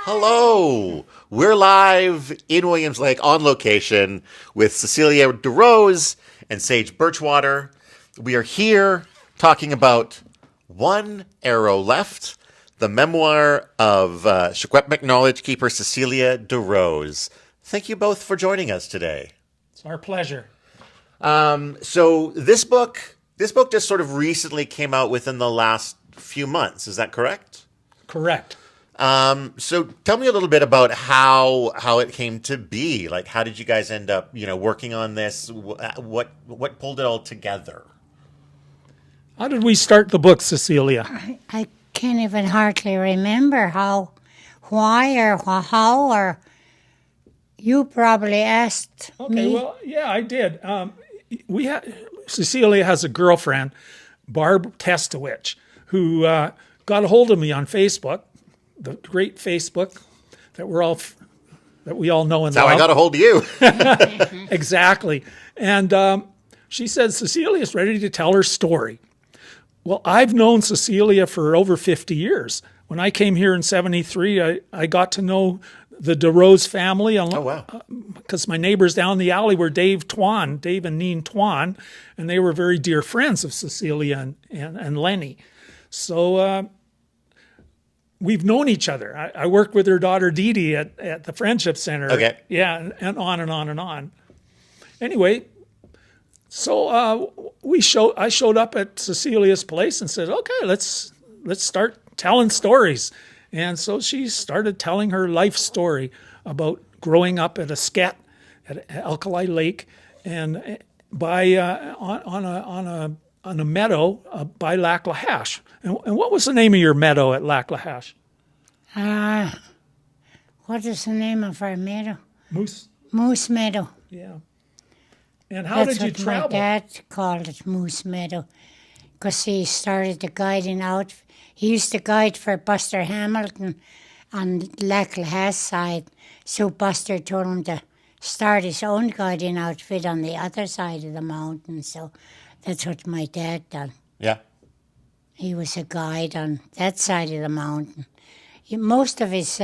Hello. We're live in Williams Lake on location with Cecilia DeRose and Sage Birchwater. We are here talking about One Arrow Left, the memoir of Secwepemc knowledge keeper Cecilia DeRose. Thank you both for joining us today. It's our pleasure. So this book just sort of recently came out within the last few months. Is that correct? Correct. So tell me a little bit about how it came to be. Like, how did you guys end up, working on this? What pulled it all together? How did we start the book, Cecilia? I can't even hardly remember why, or how, or you probably asked Okay, me. well, yeah, I did. Cecilia has a girlfriend, Barb Testowich, who got a hold of me on Facebook, the great Facebook that we all know and That's love. how I got a hold of you. Exactly. And she said, Cecilia's ready to tell her story. Well, I've known Cecilia for over 50 years. When I came here in 73, I got to know the DeRose family. Oh, wow. Because my neighbors down the alley were Dave and Neen Twan, and they were very dear friends of Cecilia and Lenny. So we've known each other. I worked with her daughter Dee Dee at the Friendship Center. Okay. Yeah, and on and on and on. Anyway, so I showed up at Cecilia's place and said, okay, let's start telling stories. And so she started telling her life story about growing up at a sket at Alkali Lake and by on a meadow by Lac La Hache. And what was the name of your meadow at Lac La Hache? What is the name of our meadow? Moose Meadow. Yeah. And how That's did you what travel? my dad called it, Moose Meadow, because he started the guiding out. He used to guide for Buster Hamilton on Lac La Hache side. So Buster told him to start his own guiding outfit on the other side of the mountain. So that's what my dad done. Yeah. He was a guide on that side of the mountain. Most of his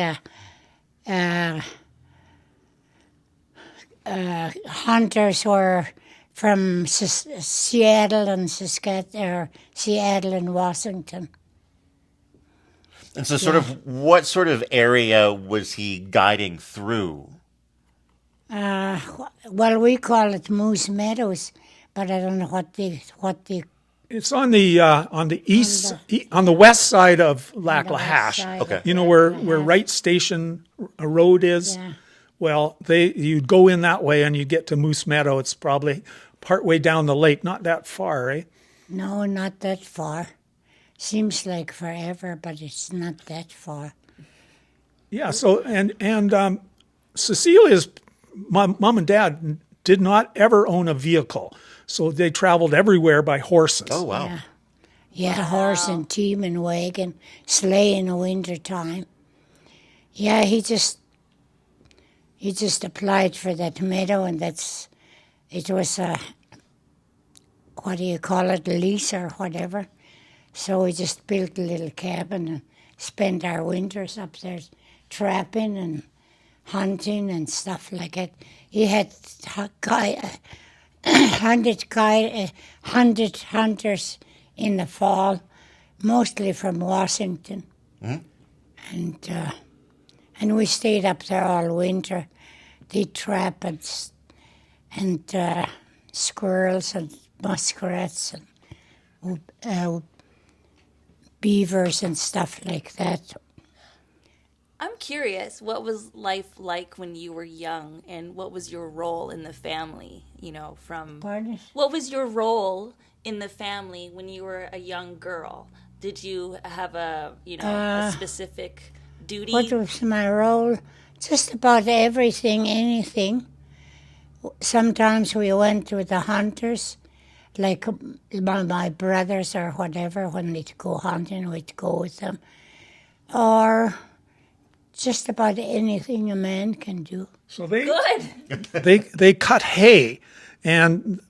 hunters were from Seattle and Seattle and Washington. And so what sort of area was he guiding through? Well, we call it Moose Meadows, but I don't know what the. It's on the east, on the west side of Lac La Hache. Okay. You know where Wright Station Road is? Yeah. Well, you'd go in that way and you get to Moose Meadow. It's probably partway down the lake, not that far, eh? No, not that far. Seems like forever, but it's not that far. Yeah. So and Cecilia's mom and dad did not ever own a vehicle, so they traveled everywhere by horses. Oh, wow. Yeah, horse and team and wagon, sleigh in the winter time. Yeah, he just applied for that meadow, and it was a, what do you call it, lease or whatever. So we just built a little cabin and spent our winters up there trapping and hunting and stuff like that. He had 100 hunters in the fall, mostly from Washington. Mm-hmm. And we stayed up there all winter. They trap and squirrels and muskrats and beavers and stuff like that. I'm curious, what was life like when you were young, and what was your role in the family? Pardon? What was your role in the family when you were a young girl? Did you have a specific duty? What was my role? Just about everything, anything. Sometimes we went with the hunters, like my brothers or whatever, when they'd go hunting, we'd go with them. Or just about anything a man can do. So they Good. they cut hay, and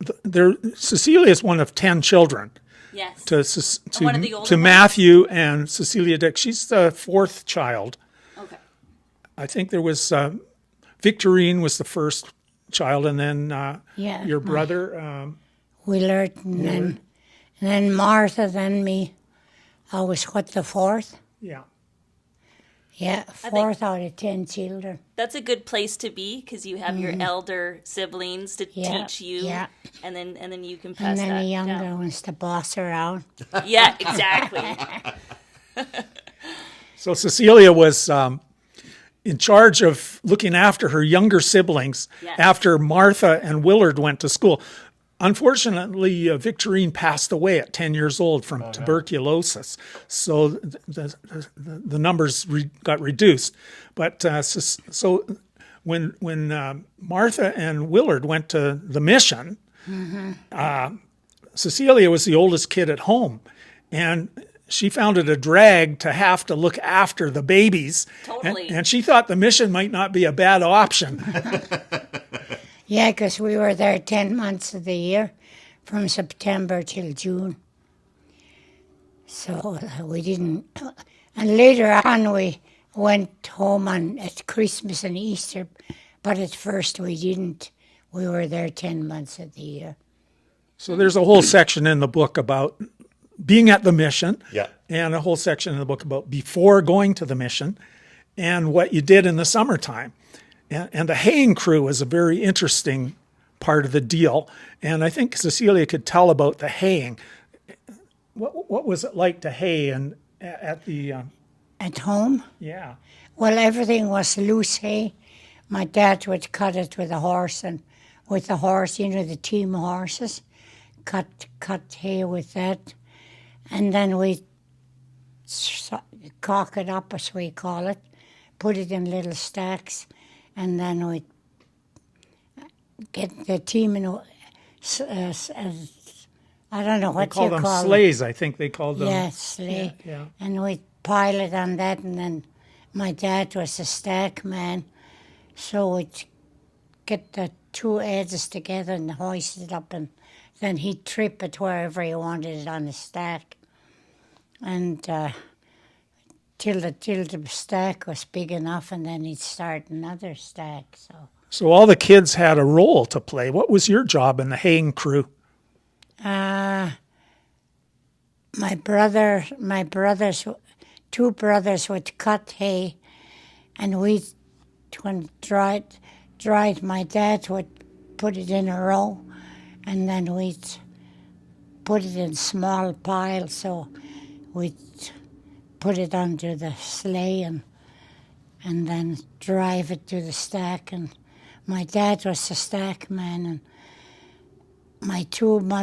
Cecilia is one of 10 children. Yes. One of the older to ones? Matthew and Cecilia Dick. She's the fourth child. Okay. I think there was Victorine was the first child, and then your brother. Willard, and then Martha, then me. I was the fourth? Yeah. Yeah, fourth out of 10 children. That's a good place to be because you have your elder siblings to teach you, and then you can pass that And then the younger down. ones to boss around. Yeah, exactly. So Cecilia was in charge of looking after her younger siblings after Martha and Willard went to school. Unfortunately, Victorine passed away at 10 years old from tuberculosis, so the numbers got reduced. But so when Martha and Willard went to the mission, Cecilia was the oldest kid at home, and she found it a drag to have to look after the babies. Totally. And she thought the mission might not be a bad option. Yeah, because we were there 10 months of the year, from September till June. So we didn't. And later on, we went home at Christmas and Easter, but at first we didn't. We were there 10 months of the year. So there's a whole section in the book about being at the mission, Yeah. and a whole section in the book about before going to the mission and what you did in the summertime. And the haying crew is a very interesting part of the deal. And I think Cecilia could tell about the haying. What was it like to hay and at the At home? yeah? Well, everything was loose hay. My dad would cut it with a horse, and with the horse, the team horses, cut hay with that. And then we cock it up, as we call it, put it in little stacks, and then we get the team in. I don't know what They call you them call sleighs. I think they called them. Yeah, sleigh. Yeah. And we'd pile it on that, and then my dad was a stack man, so we'd get the two edges together and hoist it up, and then he'd trip it wherever he wanted it on the stack. And till the stack was big enough, and then he'd start another stack. So all the kids had a role to play. What was your job in the haying crew? My two brothers would cut hay, and when it dried, my dad would put it in a row, and then we'd put it in small piles, so we'd put it onto the sleigh and then drive it to the stack. And my dad was the stack man, and my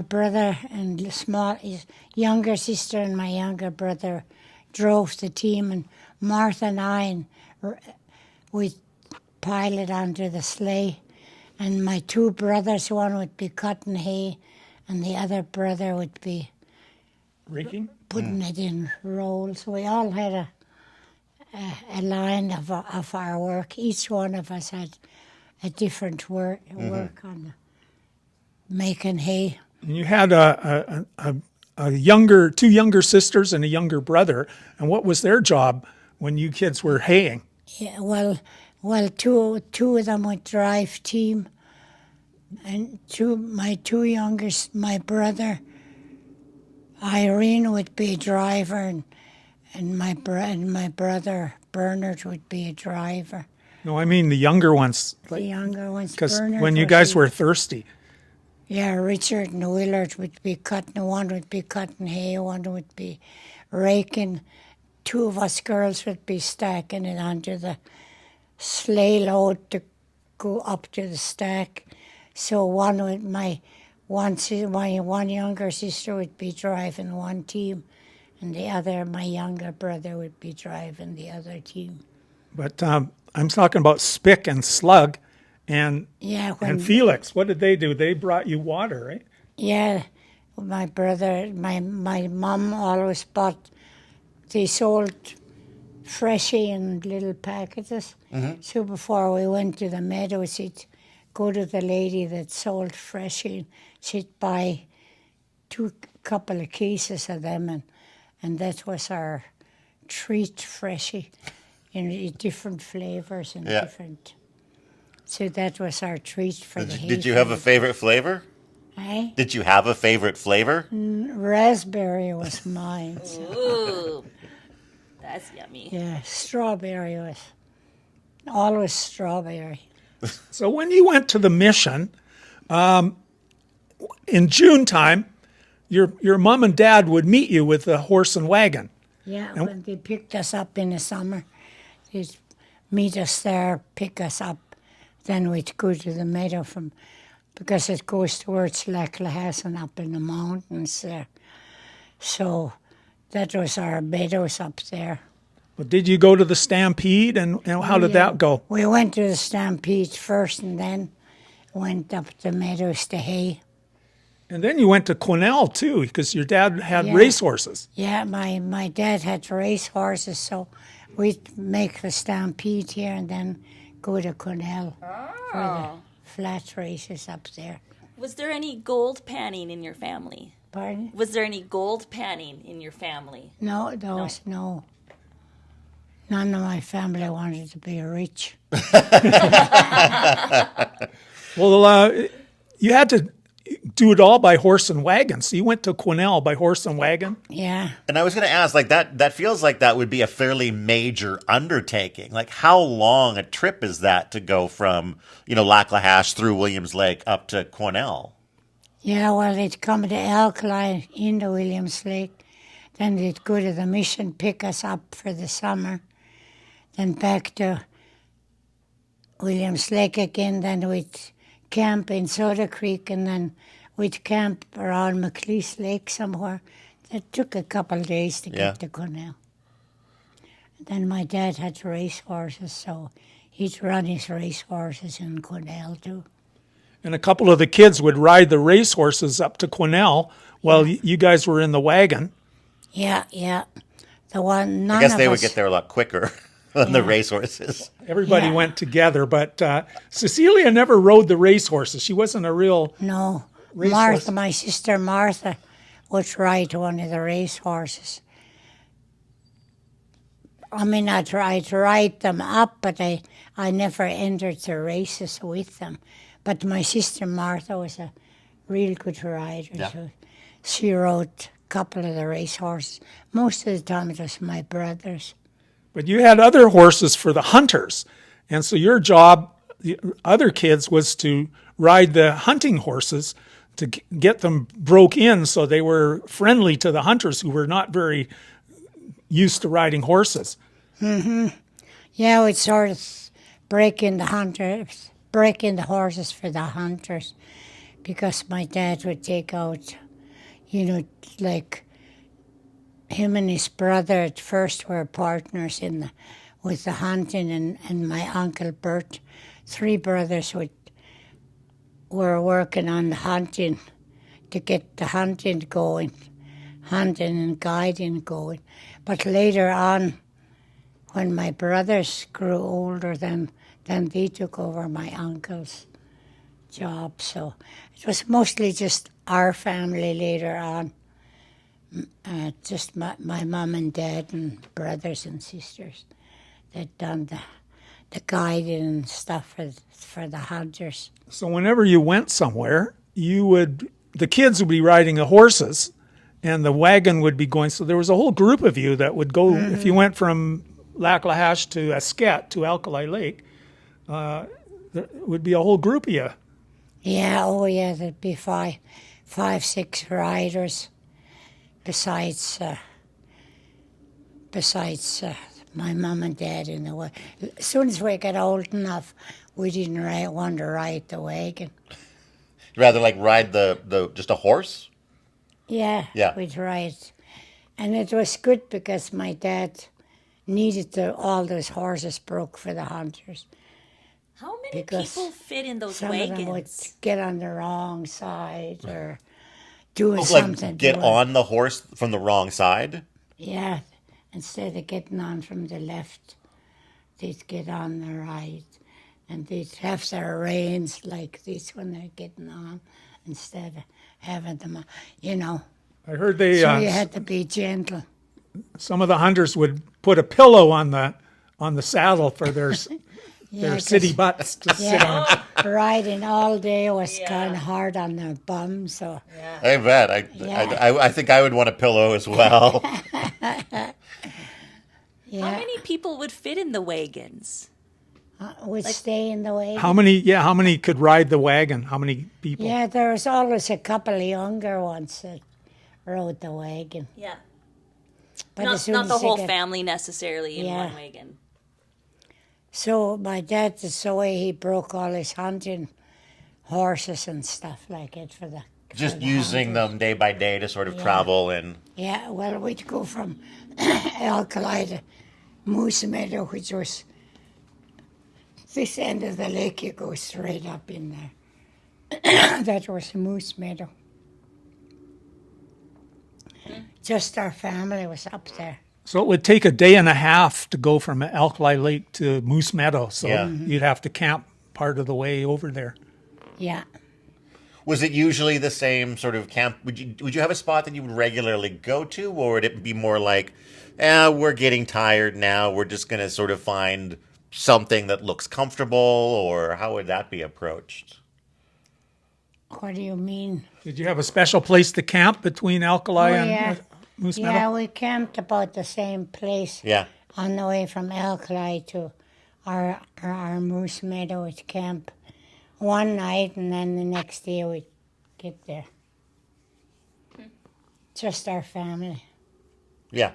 brother and his younger sister and my younger brother drove the team, and Martha and I, we'd pile it onto the sleigh. And my two brothers, one would be cutting hay, and the other brother would be Raking? putting it in rolls. We all had a line of our work. Each one of us had a different work on making hay. And you had two younger sisters and a younger brother. And what was their job when you kids were haying? Yeah, well, two of them would drive team, and my brother Irene would be a driver, and my brother Bernard would be a driver. No, I mean the younger ones. The younger ones, Because Bernard when you was guys were thirsty. Yeah, Richard and Willard would be cutting. One would be cutting hay, one would be raking. Two of us girls would be stacking it onto the sleigh load to go up to the stack. So one younger sister would be driving one team, and my younger brother would be driving the other team. But I'm talking about Spick and Slug and Felix. What did they do? They brought you water, right? Yeah, my mom always bought. They sold Freshie in little packages. Mm-hmm. So before we went to the meadows, she'd go to the lady that sold Freshie. She'd buy couple of cases of them, and that was our treat, Freshie. different flavors and Yeah. different. So that was our treat for the hay Did you have a fever. favorite flavor? Eh? Did you have a favorite flavor? Raspberry was mine. So, Ooh, that's yummy. yeah, strawberry was always strawberry. So when you went to the mission, in June time, your mom and dad would meet you with a horse and wagon. Yeah, when they picked us up in the summer, they'd meet us there, pick us up. Then we'd go to the meadow because it goes towards Lacklahassan up in the mountains there. So that was our meadows up there. But did you go to the Stampede, and how did that go? We went to the Stampede first and then went up the meadows to hay. And then you went to Quesnel too, because your dad had Yeah. racehorses. Yeah, my dad had race horses, so we'd make the Stampede here and then go to Quesnel for the flat races up there. Was there any gold panning in your family? Pardon? Was there any gold panning in your family? No, no. None of my family wanted to be rich. Well, you had to do it all by horse and wagon. So you went to Quesnel by horse and wagon. Yeah. And I was going to ask, like that feels like that would be a fairly major undertaking. Like how long a trip is that to go from, Lacklahash through Williams Lake up to Quesnel? Yeah, well, they'd come to Alkali in the Williams Lake. Then they'd go to the mission, pick us up for the summer. Then back to Williams Lake again. Then we'd camp in Soda Creek, and then we'd camp around McLeese Lake somewhere. It took a couple of days to get to Quesnel. Then my dad had race horses, so he'd run his race horses in Quesnel too. And a couple of the kids would ride the racehorses up to Quesnel while you guys were in the wagon. Yeah. The one, none I guess of they would us- get there a lot quicker than the racehorses. Everybody Yeah. went together, but Cecilia never rode the racehorses. She wasn't a real... No, Race Martha, horse. my sister Martha, would ride one of the race horses. I mean, I'd ride them up, but I never entered the races with them. But my sister Martha was a real good rider. Yeah. So she rode a couple of the race horses. Most of the time it was my brothers. But you had other horses for the hunters. And so your job, the other kids, was to ride the hunting horses to get them broke in so they were friendly to the hunters who were not very used to riding horses. Yeah, we'd sort of break in the horses for the hunters, because my dad would take out, like him and his brother at first were partners with the hunting, and my uncle Bert, 3 brothers were working on the hunting to get the hunting going, hunting and guiding going. But later on, when my brothers grew older, then they took over my uncle's job. So it was mostly just our family later on. Just my mom and dad and brothers and sisters that done the guiding and stuff for the hunters. So whenever you went somewhere, the kids would be riding the horses and the wagon would be going. So there was a whole group of you that would go. If you went from Lacklahash to Esquette to Alkali Lake, there would be a whole group of you. Yeah, there'd be five, 6 riders besides my mum and dad in the way. As soon as we got old enough, we didn't want to ride the wagon. Rather like ride the just a horse? Yeah, Yeah. we'd ride. And it was good because my dad needed all those horses broke for the hunters. How many Because people fit in those Some of them would wagons? get on the wrong side or doing Like something. get to it. on the horse from the wrong side? Yeah, instead of getting on from the left, they'd get on the right. And they'd have their reins like this when they're getting on instead of having them, I heard they So you had to be gentle. some of the hunters would put a pillow on the on the saddle for their Yeah, city butts to sit on. yeah, riding all day was kind of hard on their bum, so I bet. I think I would want a pillow as well. How yeah, many people would fit in the wagons? would stay in the way. How many could ride the wagon? How many people? Yeah, there was always a couple of younger ones that rode the wagon. Yeah. But as soon Not the as they whole get- family necessarily in Yeah. one wagon. So my dad, that's the way he broke all his hunting horses and stuff like it for the. Just for the using hunters. them day by day to sort of travel and. Yeah, well, we'd go from Alkali to Moose Meadow, which was this end of the lake. You go straight up in there. That was Moose Meadow. Just our family was up there. So it would take a day and a half to go from Alkali Lake to Moose Meadow. So Yeah. you'd have to camp part of the way over there. Yeah. Was it usually the same sort of camp? Would you have a spot that you would regularly go to, or would it be more like, we're getting tired now, we're just going to sort of find something that looks comfortable, or how would that be approached? What do you mean? Did you have a special place to camp between Alkali and yeah. Moose Yeah, Meadow? we camped about the same place Yeah. on the way from Alkali to our Moose Meadow. We'd camp one night, and then the next day we'd get there. Just our family. Yeah.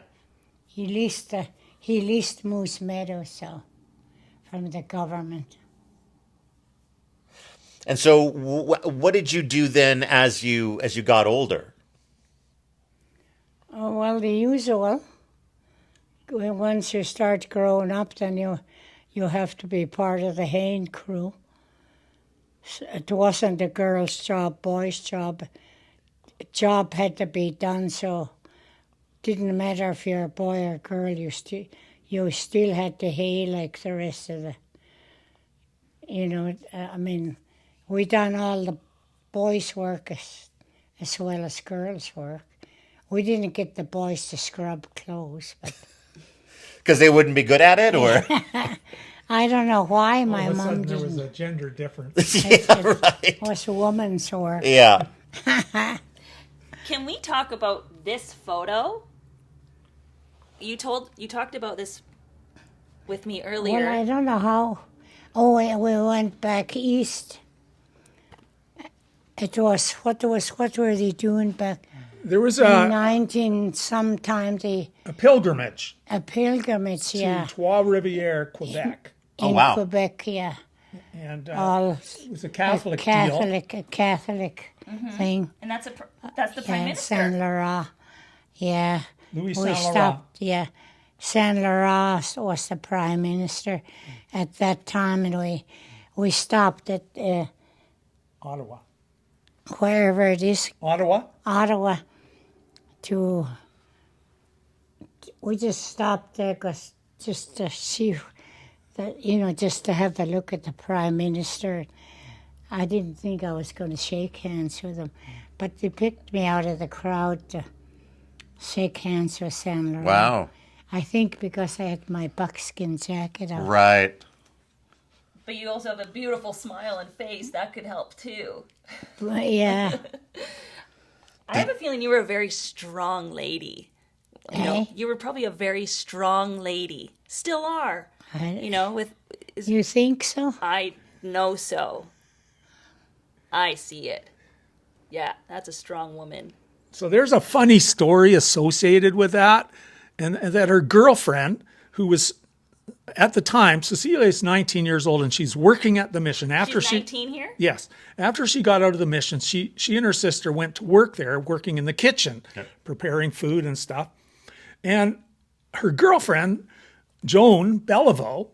He leased Moose Meadow, so from the government. And so, what did you do then as you got older? Oh, well, the usual. Once you start growing up, then you have to be part of the haying crew. It wasn't a girl's job, boy's job. Job had to be done, so didn't matter if you're a boy or girl. You still had to hay like the rest of the. I mean, we done all the boys' work as well as girls' work. We didn't get the boys to scrub clothes, but Because they wouldn't be good at it, or I don't know why my All of a mom sudden there was didn't. a gender difference. It was a woman's work. yeah. Can we talk about this photo? You talked about this with me earlier. Well, I don't know how. Oh, we went back east. What were they doing back There was in a 19 sometime? a pilgrimage A pilgrimage, to yeah, Trois Rivières, Quebec. Oh, in wow. Quebec, yeah. And All it was a Catholic deal. a Catholic thing. and that's the prime Yeah, minister. Saint Laurent. Yeah. Louis We Saint Laurent. stopped, yeah. Saint Laurent was the prime minister at that time, and we stopped at Ottawa. wherever it is, Ottawa? Ottawa, we just stopped there just to see, just to have a look at the prime minister. I didn't think I was going to shake hands with him, but they picked me out of the crowd to shake hands with Saint Laurent. Wow. I think because I had my buckskin jacket on. Right. But you also have a beautiful smile and face. That could help too. Yeah. I have a feeling you were a very strong lady. You were probably a very strong lady. Still are. You think so? I know so. I see it. Yeah, that's a strong woman. So there's a funny story associated with that, and that her girlfriend, who was at the time, Cecilia is 19 years old, and she's working at the mission. She's 19 here? Yes. After she got out of the mission, she and her sister went to work there, working in the kitchen, preparing food and stuff. And her girlfriend, Joan Beliveau,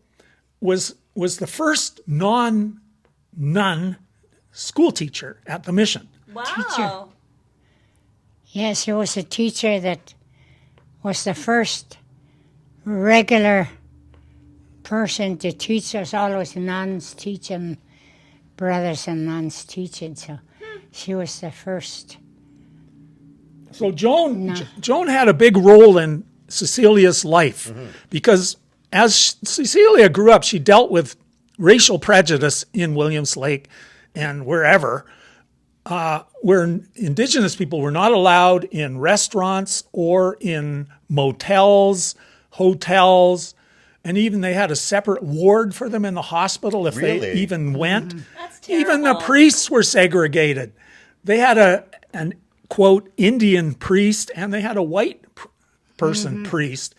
was the first non-nun school teacher at the mission. Wow. Yes, she was a teacher that was the first regular person to teach us. Always nuns teaching, brothers and nuns teaching. So she was the first. So Joan had a big role in Cecilia's life because as Cecilia grew up, she dealt with racial prejudice in Williams Lake and wherever, where Indigenous people were not allowed in restaurants or in motels, hotels, and even they had a separate ward for them in the hospital if they Really? even went. That's terrible. Even the priests were segregated. They had an quote Indian priest and they had a white person priest.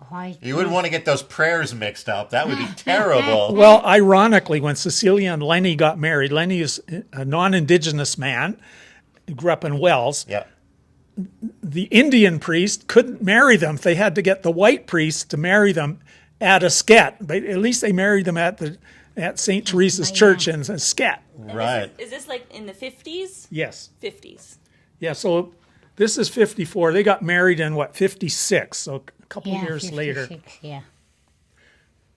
White. You wouldn't want to get those prayers mixed up. That would be terrible. Well, ironically, when Cecilia and Lenny got married, Lenny is a non-Indigenous man who grew up in Wells. Yeah. The Indian priest couldn't marry them. They had to get the white priest to marry them at a Sket. But at least they married them at St. Teresa's Church in Sket. Right. Is this like in the 50s? Yes. 50s. Yeah, so this is 54. They got married in, 56, so a couple Yeah, years later. 56, yeah.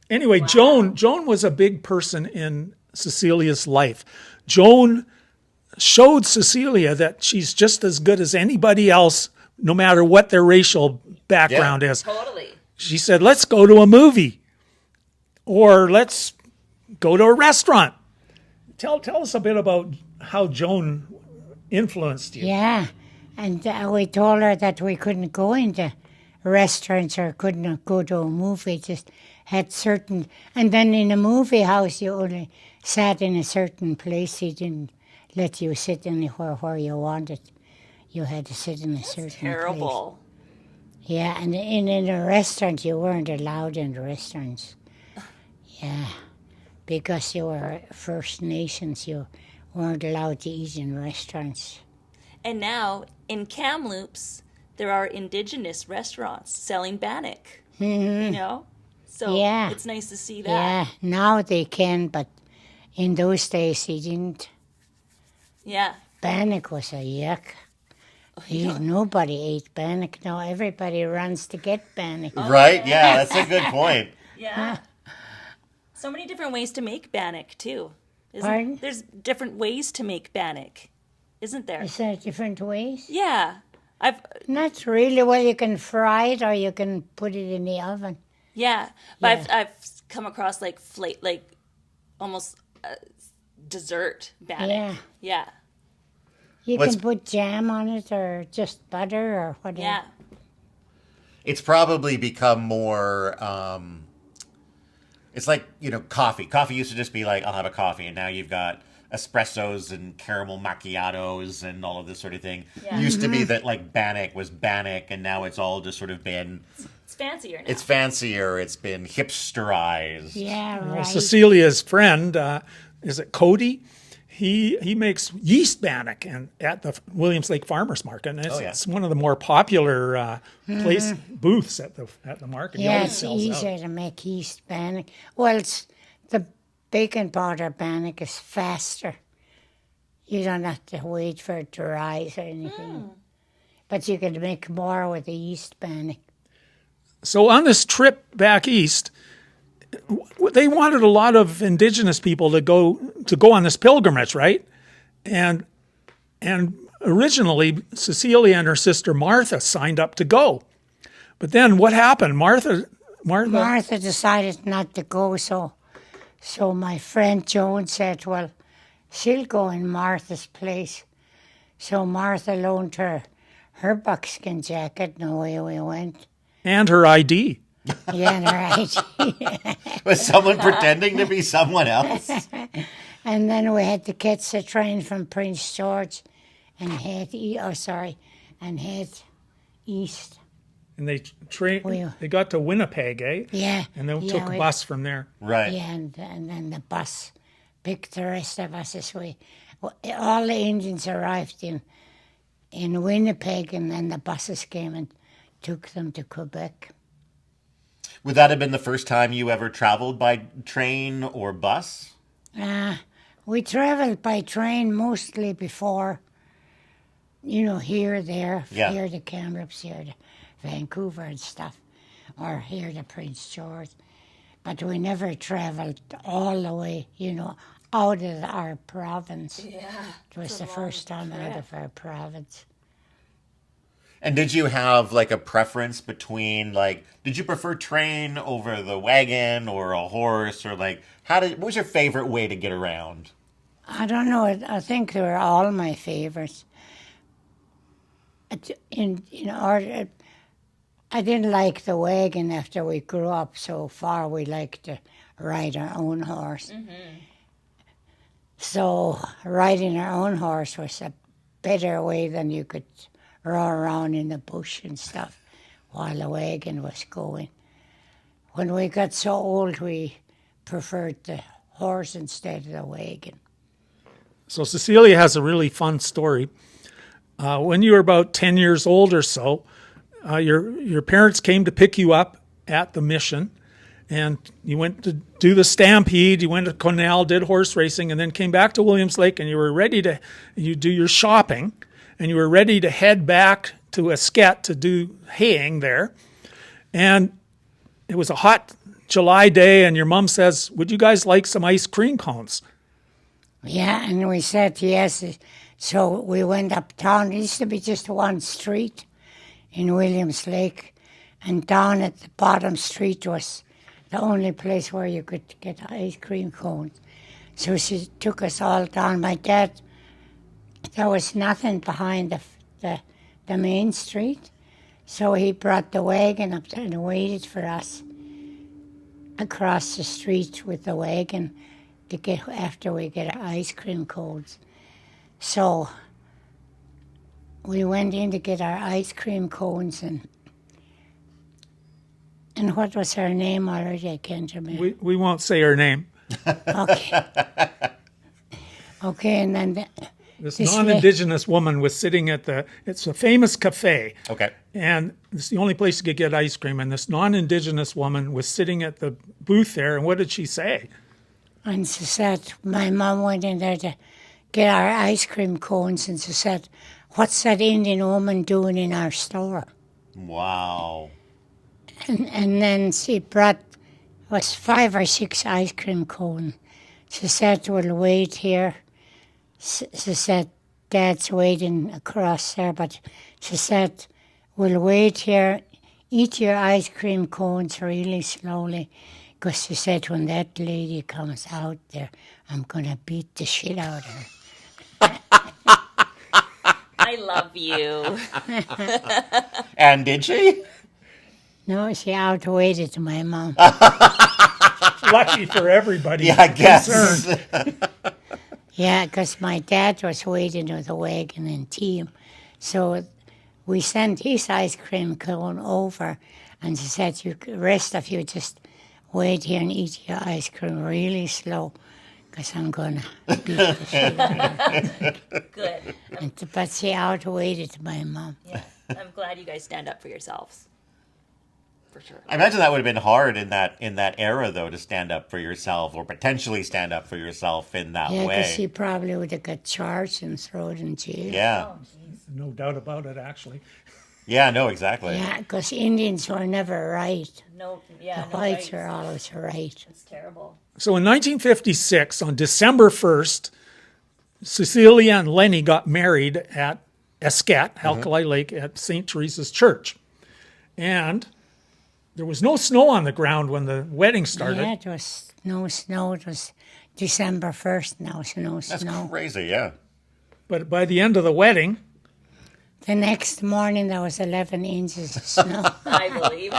Anyway, Joan was a big person in Cecilia's life. Joan showed Cecilia that she's just as good as anybody else, no matter what their racial background is. Totally. She said, let's go to a movie or let's go to a restaurant. Tell us a bit about how Joan influenced you. Yeah, and we told her that we couldn't go into restaurants or couldn't go to a movie, just had certain, and then in a movie house you only sat in a certain place. He didn't let you sit anywhere where you wanted. You had to sit in a certain place. Terrible. Yeah, and in a restaurant you weren't allowed in the restaurants. Yeah, because you were First Nations, you weren't allowed to eat in restaurants. And now in Kamloops, there are Indigenous restaurants selling bannock. You know? So Yeah. it's nice to see that. Yeah, now they can, but in those days he didn't. Yeah. Bannock was a yuck. Nobody ate bannock. Now everybody runs to get bannock. Right? Yeah, that's a good point. Yeah. So many different ways to make bannock, too. Pardon? There's different ways to make bannock, isn't there? Is there different ways? Yeah. Not really. Well, you can fry it or you can put it in the oven. Yeah. But I've come across like almost dessert bannock. Yeah. Yeah. You What's- can put jam on it or just butter or whatever. Yeah. It's probably become more, it's like, coffee. Coffee used to just be like, I'll have a coffee. And now you've got espressos and caramel macchiatos and all of this sort of thing. Yeah. Used to be that like bannock was bannock, and now it's all just sort of been, It's fancier now. it's fancier, it's been hipsterized. Yeah, Well, right. Cecilia's friend, is it Cody? He makes yeast bannock and at the Williams Lake Farmers Market, and it's one of the more popular booths at the market. He Yeah, always it's sells easier out. to make yeast bannock. Well, the baking powder bannock is faster. You don't have to wait for it to rise or anything. But you can make more with the yeast bannock. So on this trip back east, they wanted a lot of Indigenous people to go on this pilgrimage, right? And originally Cecilia and her sister Martha signed up to go, but then what happened? Martha decided not to go, so my friend Joan said, well, she'll go in Martha's place. So Martha loaned her buckskin jacket, and away we went. and her ID. Yeah, right. Was someone pretending to be someone else? And then we had to catch the train from Prince George and head east. And they Well- they got to Winnipeg, eh? Yeah. And then yeah, took a we- bus from there. Right. Yeah, and then the bus picked the rest of us as all the Indians arrived in Winnipeg, and then the buses came and took them to Quebec. Would that have been the first time you ever traveled by train or bus? We traveled by train mostly before, here, there, Yeah. here to Kamloops, here to Vancouver and stuff, or here to Prince George. But we never traveled all the way, out of our province. Yeah. It was the first time out of our province. And did you have like a preference between like, did you prefer train over the wagon or a horse, or like what was your favorite way to get around? I don't know. I think they were all my favorites. In order, I didn't like the wagon after we grew up so far. We liked to ride our own horse. So riding our own horse was a better way than you could roll around in the bush and stuff while the wagon was going. When we got so old, we preferred the horse instead of the wagon. So Cecilia has a really fun story. When you were about 10 years old or so, your parents came to pick you up at the mission, and you went to do the stampede, you went to Cornell, did horse racing, and then came back to Williams Lake, and you do your shopping, and you were ready to head back to Esquette to do haying there. And it was a hot July day, and your mom says, would you guys like some ice cream cones? Yeah, and we said yes. So we went uptown. It used to be just one street in Williams Lake, and down at the bottom street was the only place where you could get ice cream cones. So she took us all down. My dad, there was nothing behind the main street, so he brought the wagon up there and waited for us across the street with the wagon to get after we get our ice cream cones. So we went in to get our ice cream cones, and what was her name already? I can't remember. We won't say her name. Okay. Okay, and then This non-Indigenous woman was sitting it's a famous cafe. Okay. And it's the only place you could get ice cream. And this non-Indigenous woman was sitting at the booth there. And what did she say? And she said, my mom went in there to get our ice cream cones, and she said, what's that Indian woman doing in our store? Wow. And then she brought, was 5 or 6 ice cream cones. She said, we'll wait here. She said, Dad's waiting across there, but she said, we'll wait here, eat your ice cream cones really slowly, because she said, when that lady comes out there, I'm going to beat the shit out of her. I love you. And did she? No, she outweighted my mom. Lucky for everybody. Yeah, I guess. concerned. Yeah, because my dad was waiting with a wagon and team. So we sent his ice cream cone over, and she said, the rest of you just wait here and eat your ice cream really slow, because I'm going to beat the shit out of her. Good. But she outweighted my mom. Yeah. I'm glad you guys stand up for yourselves. For sure. I imagine that would have been hard in that era, though, to stand up for yourself, or potentially stand up for yourself in that Yeah, way. because she probably would have got charged and thrown in jail. Yeah. No doubt about it, actually. Yeah, no, exactly. Yeah, because Indians were never right. No, yeah, The no whites rights. were always right. It's terrible. So in 1956, on December 1st, Cecilia and Lenny got married at Esquette, Alkali Lake, at St. Teresa's Church. And there was no snow on the ground when the wedding started. Yeah, it was no snow. It was December 1st now, so no That's snow. crazy, yeah. But by the end of the wedding, The next morning there was 11 inches of snow. I believe.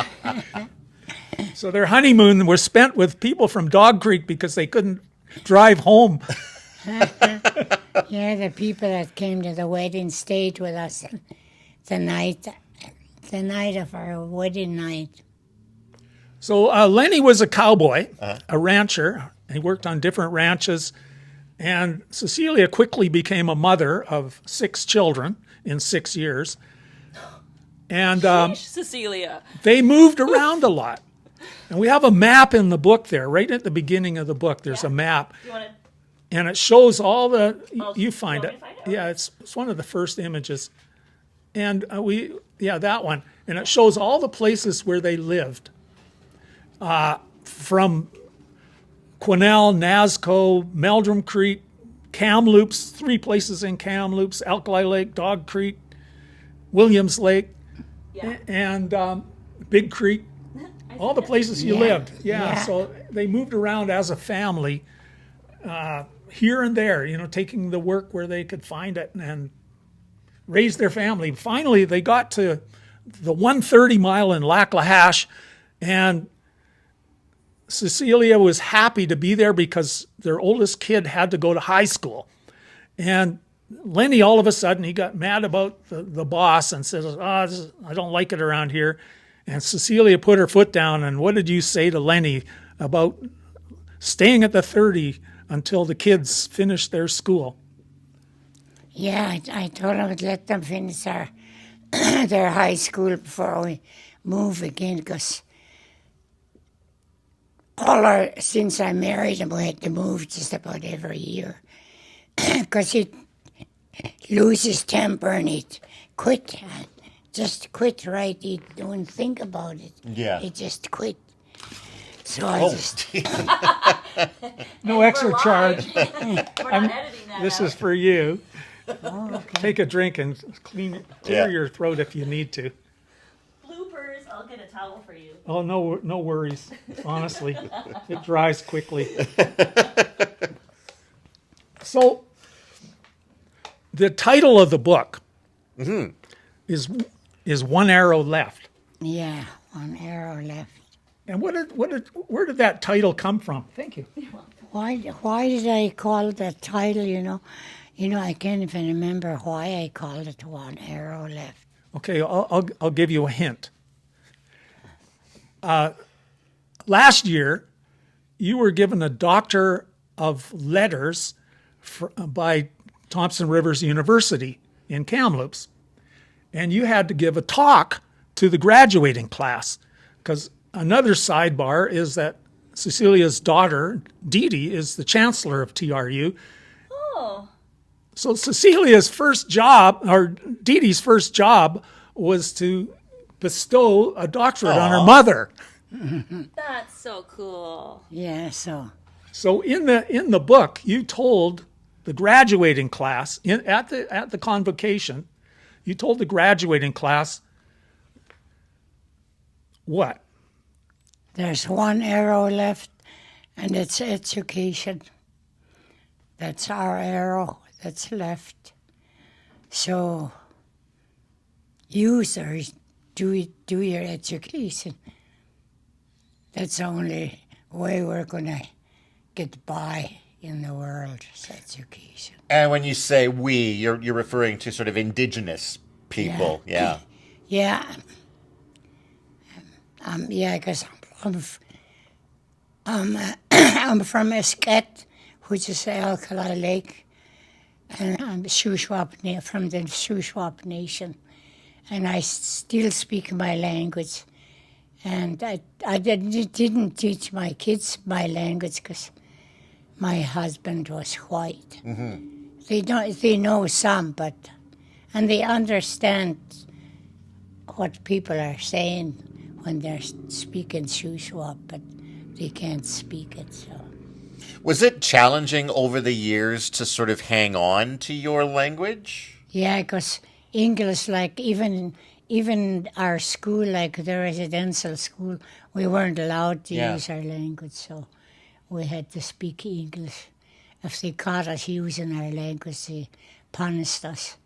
so their honeymoon was spent with people from Dog Creek because they couldn't drive home. Yeah, the people that came to the wedding stayed with us the night of our wedding night. So Lenny was a cowboy, a rancher. He worked on different ranches. And Cecilia quickly became a mother of 6 children in 6 years. And Cecilia. they moved around a lot. And we have a map in the book there. Right at the beginning of the book, there's a map. You want to? And it shows all the, Oh, you find you it. want me to find it? Yeah, it's one of the first images. And that one. And it shows all the places where they lived. From Quesnel, Nazco, Meldrum Creek, Kamloops, 3 places in Kamloops, Alkali Lake, Dog Creek, Williams Lake. and Big Creek, all the places you lived. Yeah, so they moved around as a family, here and there, taking the work where they could find it and raise their family. Finally, they got to the 130 mile in Lac-La-Hache, and Cecilia was happy to be there because their oldest kid had to go to high school. And Lenny, all of a sudden, he got mad about the boss and says, I don't like it around here. And Cecilia put her foot down. And what did you say to Lenny about staying at the 30 until the kids finished their school? Yeah, I told them I'd let them finish their high school before we move again, because since I married him, we had to move just about every year. Because he'd lose his temper and he'd quit. Just quit, right? He don't think about it. Yeah. He just quit. So I just... No extra charge. We're not editing that This out. is for you. Oh, okay. Take a drink and clear your throat if you need to. Bloopers. I'll get a towel for you. Oh, no worries. Honestly, it dries quickly. So, the title of the book is One Arrow Left. Yeah, one arrow left. And where did that title come from? Thank you. Why did I call it that title, I can't even remember why I called it One Arrow Left. Okay, I'll give you a hint. Last year, you were given a Doctor of Letters by Thompson Rivers University in Kamloops, and you had to give a talk to the graduating class, because another sidebar is that Cecilia's daughter, Dee Dee, is the chancellor of TRU. Oh. So Cecilia's first job, or Dee Dee's first job, was to bestow a doctorate on her mother. That's so cool. Yeah, so... So in the book, you told the graduating class at the convocation, you told the graduating class what? There's one arrow left, and it's education. That's our arrow that's left. So use or do your education. That's the only way we're going to get by in the world, is education. And when you say we, you're referring to sort of indigenous people. Yeah. Yeah. Because I'm from Esquette, which is Alkali Lake, and I'm Shuswap, from the Shuswap Nation, and I still speak my language. And I didn't teach my kids my language because my husband was white. Mm-hmm. They know some, and they understand what people are saying when they're speaking Shuswap, but they can't speak it. So, Was it challenging over the years to sort of hang on to your language? yeah, because English, like even our school, like the residential school, we weren't allowed to use our language, so we had to speak English. If they caught us using our language, they punished us.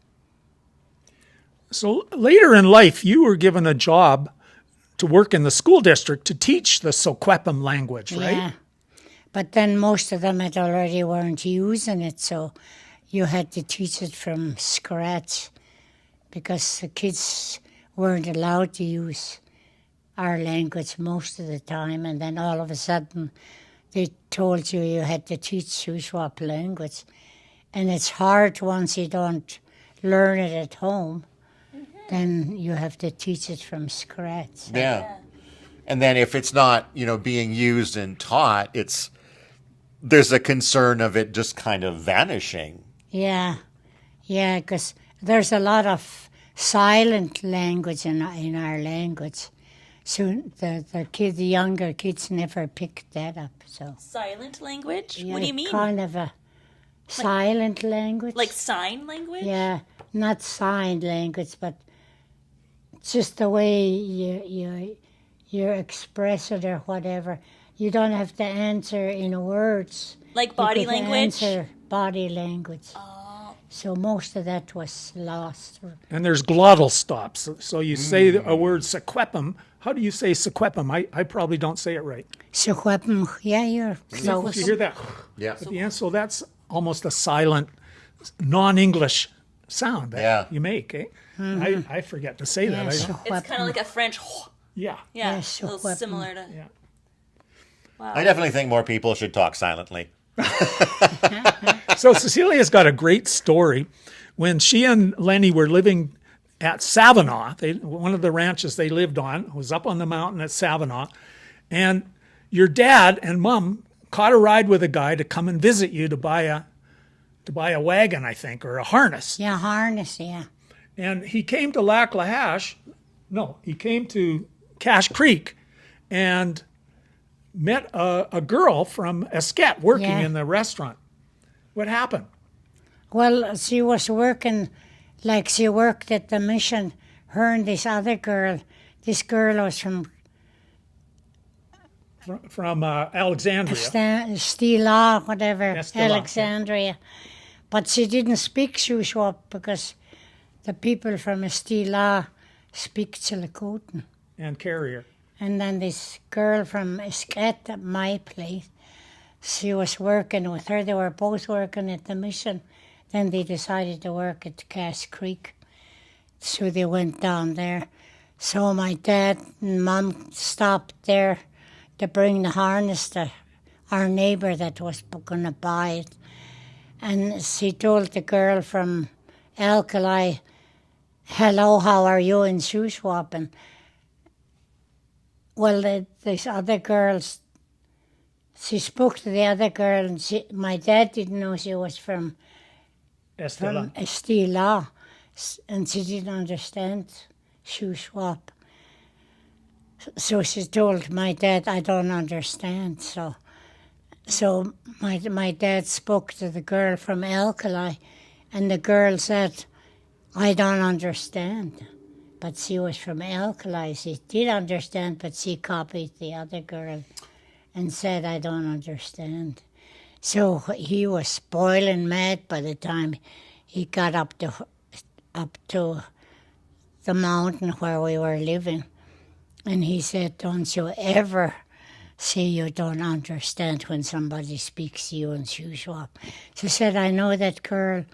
So later in life, you were given a job to work in the school district to teach the Secwepemc language, right? Yeah, but then most of them had already weren't using it, so you had to teach it from scratch because the kids weren't allowed to use our language most of the time, and then all of a sudden they told you had to teach Shuswap language. And it's hard once you don't learn it at home, then you have to teach it from scratch. Yeah. And then if it's not, being used and taught, there's a concern of it just kind of vanishing. Yeah, because there's a lot of silent language in our language. So the younger kids never picked that up. So Silent language? yeah, What do you mean? Kind of a silent language. Like sign language? Yeah, not sign language, but just the way you express it or whatever. You don't have to answer in words. Like body You could language? answer body language. So most of that was lost. And there's glottal stops. So you say a word Secwepemc. How do you say Secwepemc? I probably don't say it right. Secwepemc, yeah, you're close. You hear that Yeah. at the end? So that's almost a silent, non-English sound that you make, eh? I forget to say that. Yeah, It's kind of like a French. Yeah. Yeah, Yes, a little Secwepemc. similar to. Yeah. Wow. I definitely think more people should talk silently. So Cecilia's got a great story. When she and Lenny were living at Savinaw, one of the ranches they lived on was up on the mountain at Savinaw, and your dad and mom caught a ride with a guy to come and visit you to buy a wagon, I think, or a harness. Yeah, harness, yeah. And he came to Lac La Hache. No, he came to Cache Creek and met a girl from Esquette working Yeah. in the restaurant. What happened? Well, she was working, like she worked at the mission. Her and this other girl. This girl was from From Alexandria. Stila, whatever, Estella, yeah. Alexandria. But she didn't speak Shuswap because the people from Stila speak Chilcotin. And Carrier. And then this girl from Esquette at my place, she was working with her. They were both working at the mission. Then they decided to work at Cache Creek. So they went down there. So my dad and mom stopped there to bring the harness to our neighbour that was going to buy it. And she told the girl from Alkali, "Hello, how are you?" in Shuswap. And well, this other girl, she spoke to the other girl, and my dad didn't know she was from Estella. Stila, and she didn't understand Shuswap. So she told my dad, "I don't understand." So my dad spoke to the girl from Alkali, and the girl said, "I don't understand." But she was from Alkali. She did understand, but she copied the other girl and said, "I don't understand." So he was spoiling mad by the time he got up to the mountain where we were living. And he said, "Don't you ever say you don't understand when somebody speaks to you in Shuswap." She said, "I know that girl.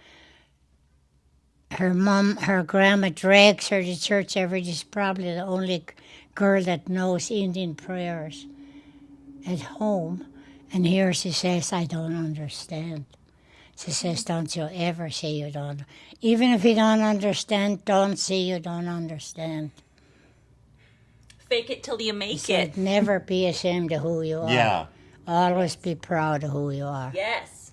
Her grandma drags her to church every day. She's probably the only girl that knows Indian prayers at home. And here she says, 'I don't understand.'" She says, "Don't you ever say you don't. Even if you don't understand, don't say you don't understand." Fake it till you make Said, it. "Never be ashamed of who you are. Yeah. Always be proud of who you are." Yes.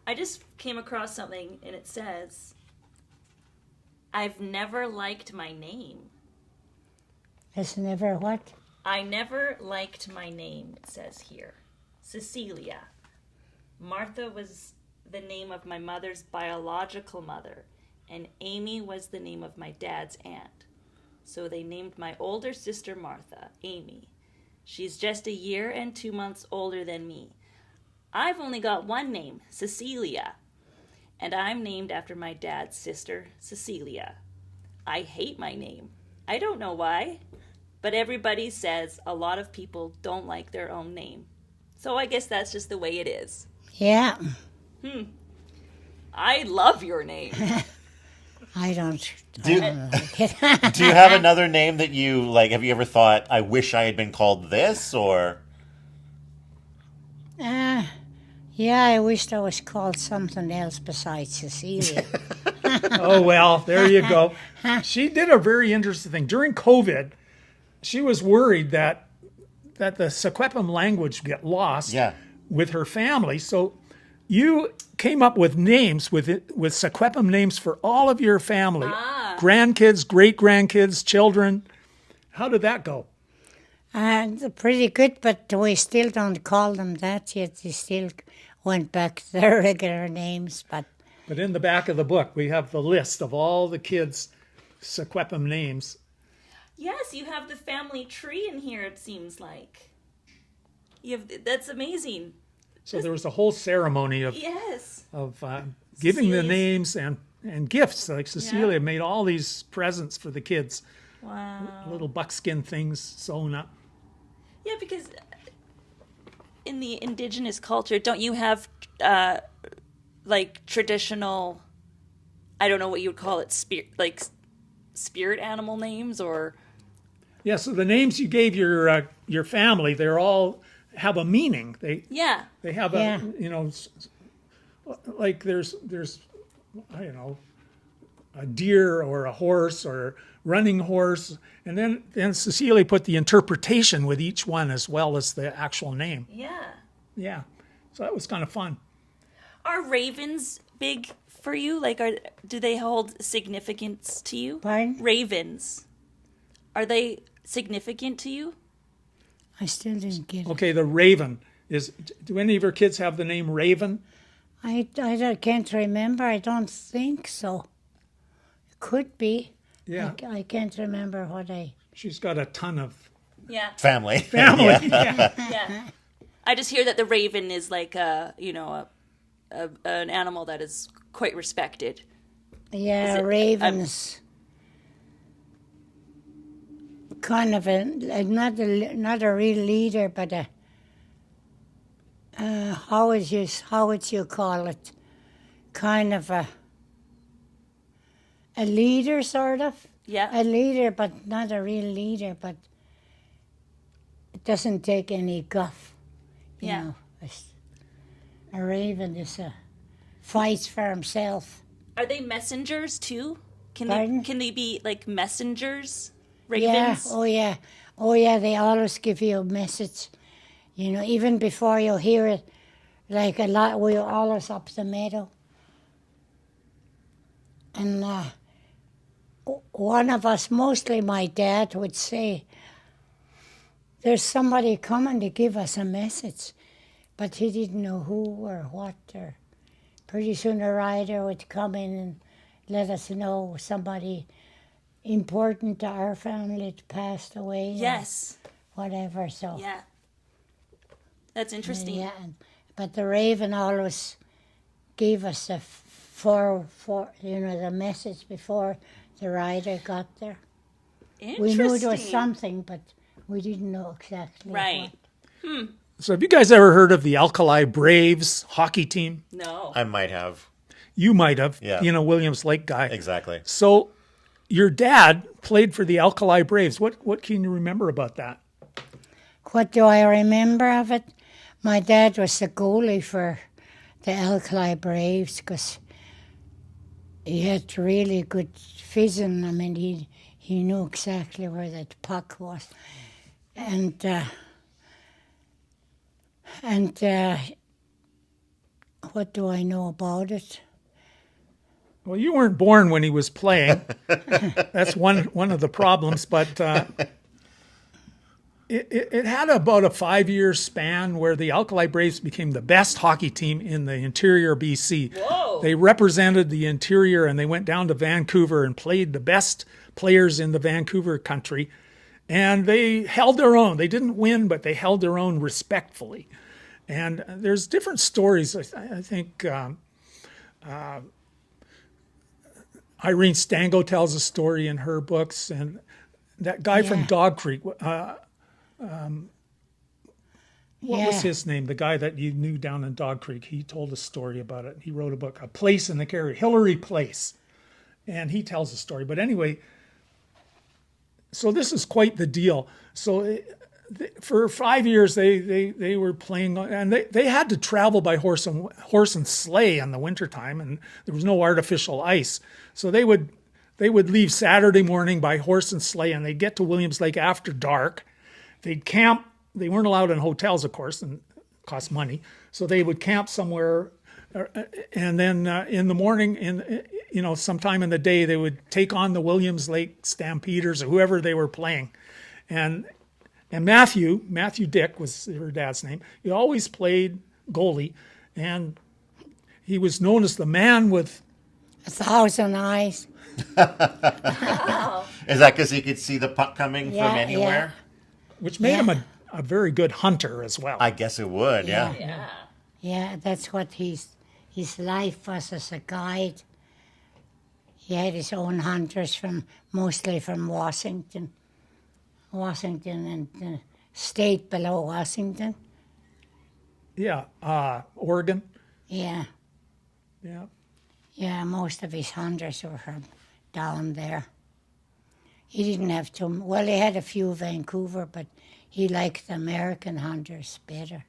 I just came across something and it says, "I've never liked my name." That's never what? I never liked my name, it says here. Cecilia. Martha was the name of my mother's biological mother, and Amy was the name of my dad's aunt. So they named my older sister Martha, Amy. She's just a year and 2 months older than me. I've only got one name, Cecilia, and I'm named after my dad's sister, Cecilia. I hate my name. I don't know why, but everybody says a lot of people don't like their own name. So I guess that's just the way it is. Yeah. I love your name. I don't. Do- I don't like it. Do you have another name that you like? Have you ever thought, "I wish I had been called this"? Or Yeah, I wished I was called something else besides Cecilia. Oh, well, there you go. She did a very interesting thing. During COVID, she was worried that the Secwepemc language would get lost Yeah. with her family. So you came up with names with Secwepemc names for all of your family. Grandkids, great-grandkids, children. How did that go? Pretty good, but we still don't call them that yet. They still went back to their regular names, but But in the back of the book, we have the list of all the kids' Secwepemc names. Yes, you have the family tree in here, it seems like. That's amazing. So there was a whole ceremony of Yes. giving the Cecilia's- names and gifts. Like Cecilia made all these presents for the kids, Wow. little buckskin things sewn up. Yeah, because in the indigenous culture, don't you have like traditional, I don't know what you would call it, spirit animal names or... Yeah, so the names you gave your family, they're all have a meaning. They have Yeah. like there's I don't know, a deer or a horse or running horse, and then Cecilia put the interpretation with each one as well as the actual name. Yeah. Yeah, so that was kind of fun. Are ravens big for you? Like, do they hold significance to you? Pardon? Ravens. Are they significant to you? I still didn't get it. Okay, the Raven is. Do any of your kids have the name Raven? I can't remember. I don't think so. It could be. Yeah, I can't remember what I... she's got a ton of Yeah. Family. family. Yeah. Yeah. I just hear that the raven is like an animal that is quite respected. Yeah, Is it- ravens. Kind of not a real leader, but how would you call it? Kind of a leader, sort of. Yeah. A leader, but not a real leader. But it doesn't take any guff. You Yeah. know. A raven fights for himself. Are they messengers too? Pardon? Can they be like messengers? Yeah, Ravens? oh yeah, they always give you a message. You know, even before you hear it, like a lot, we were always up the meadow. And one of us, mostly my dad, would say, there's somebody coming to give us a message. But he didn't know who or what. Or pretty soon a rider would come in and let us know somebody important to our family had passed away. Yes. Or whatever. So Yeah. That's interesting. yeah, but the raven always gave us the the message before the rider got there. Interesting. We knew there was something, but we didn't know exactly Right. what. So have you guys ever heard of the Alkali Braves hockey team? No. I might have. You might have. Yeah. Williams Lake guy. Exactly. So your dad played for the Alkali Braves. What can you remember about that? What do I remember of it? My dad was the goalie for the Alkali Braves because he had really good vision. I mean, he knew exactly where that puck was. And what do I know about it? Well, you weren't born when he was playing. That's one of the problems. But it had about a 5-year span where the Alkali Braves became the best hockey team in the interior BC. Whoa. They represented the interior, and they went down to Vancouver and played the best players in the Vancouver country. And they held their own. They didn't win, but they held their own respectfully. And there's different stories. I think Irene Stango tells a story in her books, and that guy from Yeah. Dog Creek. What was Yeah. his name? The guy that you knew down in Dog Creek. He told a story about it. He wrote a book, A Place in the Carrier, Hillary Place, and he tells a story. But anyway, so this is quite the deal. So for 5 years they were playing, and they had to travel by horse and sleigh in the wintertime, and there was no artificial ice. So they would leave Saturday morning by horse and sleigh, and they'd get to Williams Lake after dark. They'd camp. They weren't allowed in hotels, of course, and it cost money. So they would camp somewhere, and then in the morning, sometime in the day, they would take on the Williams Lake Stampeders or whoever they were playing. And Matthew Dick was her dad's name. He always played goalie, and he was known as the man with 1,000 eyes. Wow. Is that because he could see the puck coming Yeah, from anywhere? which made him a very good hunter as well. I guess it would, yeah. Yeah. Yeah, that's what his life was as a guide. He had his own hunters mostly from Washington and the state below Washington. Yeah, Oregon. Yeah, Yeah. yeah, most of his hunters were from down there. He didn't have too, well, he had a few Vancouver, but he liked the American hunters better.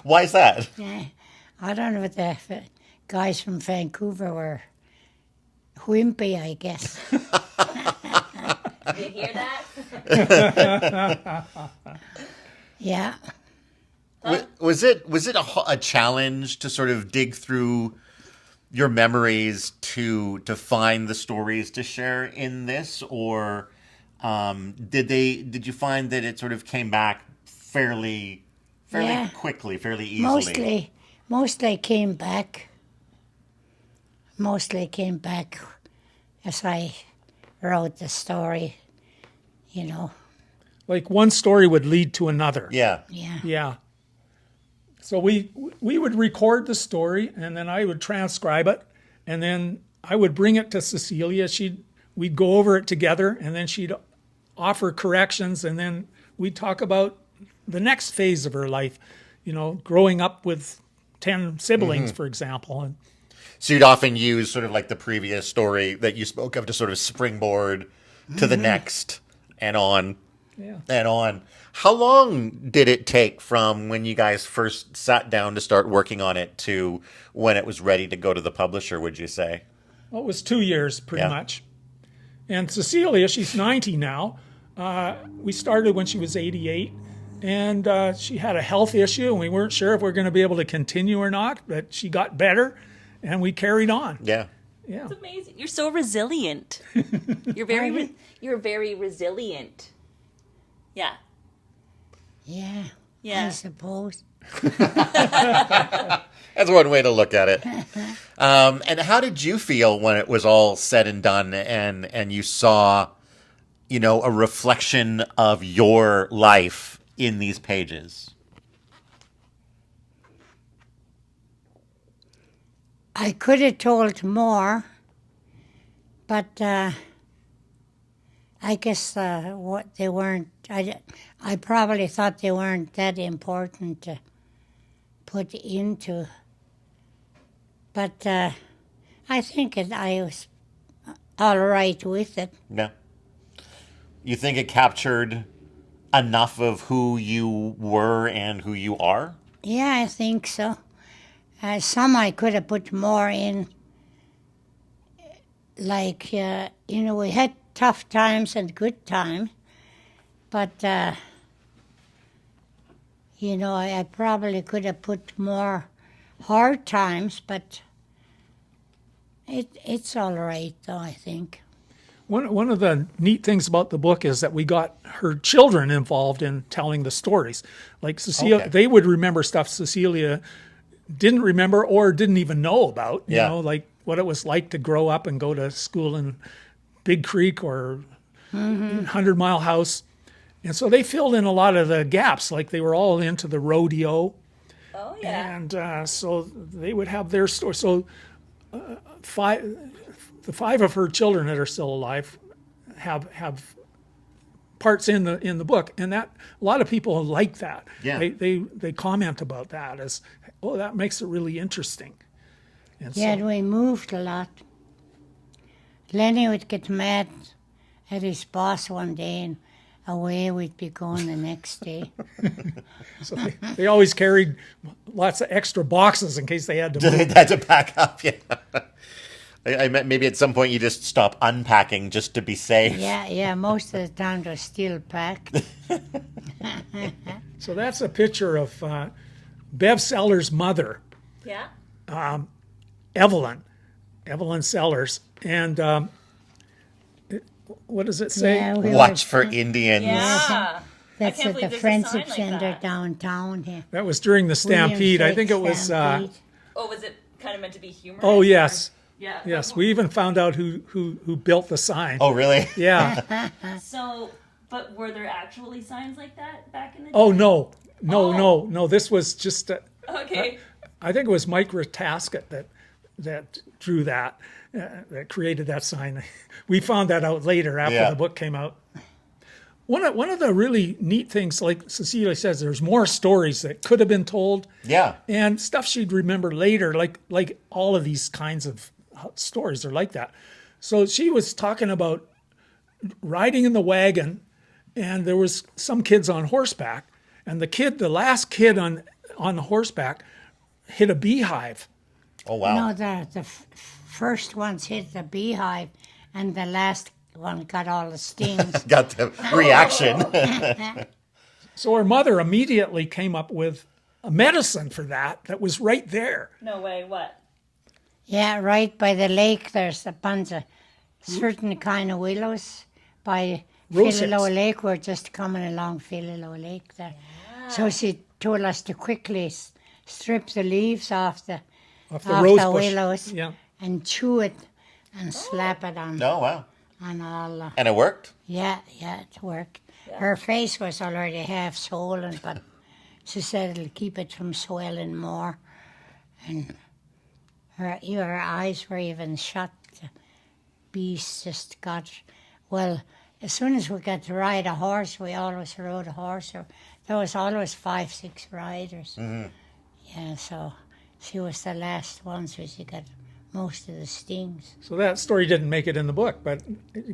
Why is that? Yeah, I don't know if the guys from Vancouver were wimpy, I guess. Did you hear that? Yeah. Was it a challenge to sort of dig through your memories to find the stories to share in this, or did you find that it sort of came back fairly Yeah. quickly, fairly easily? Mostly came back. Mostly came back as I wrote the story, you know. Like one story would lead to another. Yeah. Yeah. Yeah. So we would record the story, and then I would transcribe it, and then I would bring it to Cecilia. We'd go over it together, and then she'd offer corrections, and then we'd talk about the next phase of her life, you know, growing up with 10 siblings, for example. And So you'd often use sort of like the previous story that you spoke of to sort of springboard to the next and on. yeah. And on. How long did it take from when you guys first sat down to start working on it to when it was ready to go to the publisher, would you say? Well, it was 2 years, pretty Yeah. much. And Cecilia, she's 90 now. We started when she was 88, and she had a health issue, and we weren't sure if we were going to be able to continue or not, but she got better, and we carried on. Yeah. Yeah. It's amazing. You're so resilient. You're very resilient. Yeah. Yeah. Yeah. I suppose. That's one way to look at it. And how did you feel when it was all said and done and you saw, you know, a reflection of your life in these pages? I could have told more, but I guess what they weren't. I probably thought they weren't that important to put into. But I think I was all right with it. Yeah. You think it captured enough of who you were and who you are? Yeah, I think so. Some I could have put more in. Like, you know, we had tough times and good times. But, you know, I probably could have put more hard times, but it's all right, though, I think. One of the neat things about the book is that we got her children involved in telling the stories. Like Cecilia, Okay. they would remember stuff Cecilia didn't remember or didn't even know about. You Yeah. know, like what it was like to grow up and go to school in Big Creek or 100 Mile House. And so they filled in a lot of the gaps, like they were all into the rodeo. Oh yeah. And so they would have their story. So the five of her children that are still alive have parts in the book, and that a lot of people like that. Yeah. They comment about that as, oh, that makes it really interesting. And Yeah, so, we moved a lot. Lenny would get mad at his boss one day, and away we'd be going the next day. so they always carried lots of extra boxes in case they had to move. They had to pack up, yeah. I meant maybe at some point you just stop unpacking just to be safe. Yeah, most of the time they're still packed. So that's a picture of Bev Sellers' mother, Yeah. Evelyn Sellers. And what does it say? Yeah, we Watch were- for Indians. Yeah. That's can't at the believe there's a Friendship sign like Center that. downtown here. That was during the Stampede. I think it was... Stampede. Oh, was it kind of meant to be humorous? oh, yes. or- Yeah. Yes, we even found out who built the sign. Oh, really? Yeah. So, but were there actually signs like that back in the day? Oh, no. This was just, Okay. I think it was Mike Ratasket that drew that, that created that sign. We found that out later after Yeah. the book came out. One of the really neat things, like Cecilia says, there's more stories that could have been told. Yeah. And stuff she'd remember later, like all of these kinds of stories are like that. So she was talking about riding in the wagon, and there was some kids on horseback, and the last kid on the horseback hit a beehive. Oh, wow. No, the first ones hit the beehive, and the last one got all the stings. Got the reaction. So her mother immediately came up with a medicine for that was right there. No way. What? Yeah, right by the lake, there's a bunch of certain kind of willows by Rose Philalo hips. Lake. We're just coming along Philalo Lake there. So she told us to quickly strip the leaves off the rose bush. willows Yeah. and chew it and slap it on Oh, wow. all. And it worked? Yeah, it worked. Her face was already half swollen, but she said it'll keep it from swelling more. And her eyes were even shut. The beast just got, well, as soon as we got to ride a horse, we always rode a horse. There was always 5, 6 riders. Mm-hmm. Yeah, so she was the last one, so she got most of the stings. So that story didn't make it in the book, but we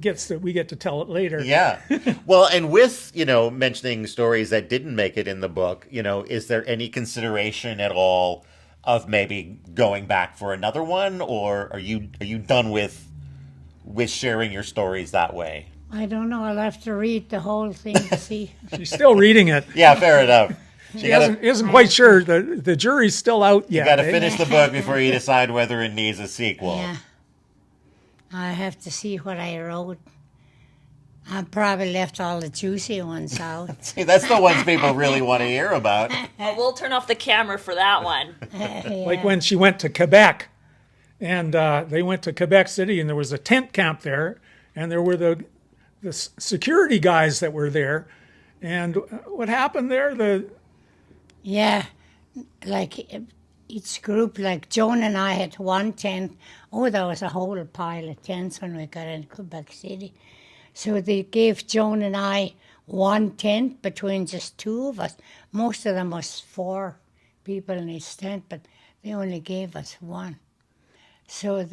get to tell it later. Yeah. Well, and with, mentioning stories that didn't make it in the book, is there any consideration at all of maybe going back for another one, or are you done with sharing your stories that way? I don't know, I'll have to read the whole thing to see. She's still reading it. Yeah, fair enough. She isn't quite sure. The jury's still out yet. You got to finish the book before you decide whether it needs a sequel. Yeah. I have to see what I wrote. I probably left all the juicy ones out. See, that's the ones people really want to hear about. Oh, we'll turn off the camera for that one. Like when she went to Quebec, and they went to Quebec City, and there was a tent camp there, and there were the security guys that were there. And what happened there? Yeah, like each group, like Joan and I had one tent. Oh, there was a whole pile of tents when we got in Quebec City. So they gave Joan and I one tent between just 2 of us. Most of them was 4 people in each tent, but they only gave us one. So